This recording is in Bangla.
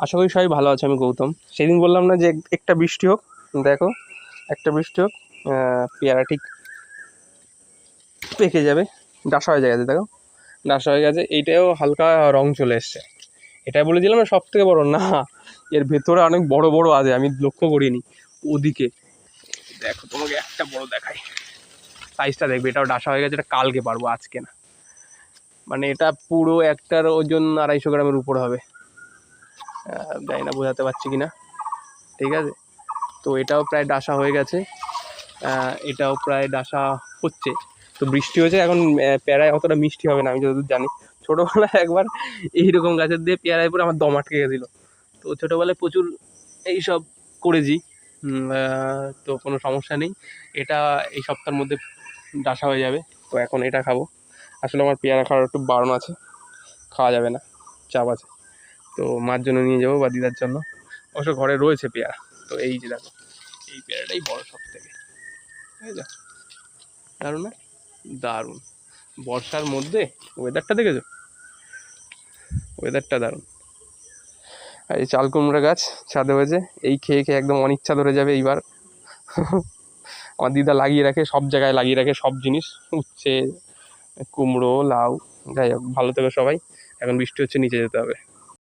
আশা করি সবাই ভালো আছে। আমি গৌতম। সেদিন বললাম না যে একটা বৃষ্টি হোক, দেখো একটা বৃষ্টি হোক, পেয়ারা ঠিক পেকে যাবে, ডাসা হয়ে গেছে। দেখো ডাসা হয়ে গেছে, এইটাও হালকা রং চলে এসছে। এটাই বলেছিলাম না সব থেকে বড় না, এর ভেতরে অনেক বড় বড় আছে, আমি লক্ষ্য করিনি। ওদিকে দেখো, তোমাকে একটা বড় দেখাই, সাইজটা দেখবে। এটাও ডাসা হয়ে গেছে, এটা কালকে পারবো, আজকে না। মানে এটা পুরো একটার ওজন 250 গ্রামের উপর হবে। জানি না বোঝাতে পারছি কিনা। ঠিক আছে, তো এটাও প্রায় ডাসা হয়ে গেছে, এটাও প্রায় ডাসা হচ্ছে। তো বৃষ্টি হয়েছে এখন, পেয়ারায় অতটা মিষ্টি হবে না আমি যতদূর জানি। ছোটোবেলায় একবার এইরকম গাছের দিয়ে পেয়ারায় পরে আমার দম আটকে গেছিল। তো ছোটোবেলায় প্রচুর এইসব করেছি, তো কোনো সমস্যা নেই। এটা এই সপ্তাহের মধ্যে ডাসা হয়ে যাবে। তো এখন এটা খাবো। আসলে আমার পেয়ারা খাওয়ার একটু বারণ আছে, খাওয়া যাবে না, চাপ আছে। তো মার জন্য নিয়ে যাবো বা দিদার জন্য, অবশ্য ঘরে রয়েছে পেয়ারা। তো এই যে দেখো, এই পেয়ারাটাই বড় সব থেকে, ঠিক আছে? দারুণ না? দারুণ। বর্ষার মধ্যে ওয়েদারটা দেখেছো? ওয়েদারটা দারুণ। আর এই চাল কুমড়া গাছ ছাদে হয়েছে, এই খেয়ে খেয়ে একদম অনিচ্ছা ধরে যাবে এইবার। আমার দিদা লাগিয়ে রাখে, সব জায়গায় লাগিয়ে রাখে সব জিনিস, উচ্ছে, কুমড়ো, লাউ। যাই হোক, ভালো থেকো সবাই। এখন বৃষ্টি হচ্ছে, নিচে যেতে হবে।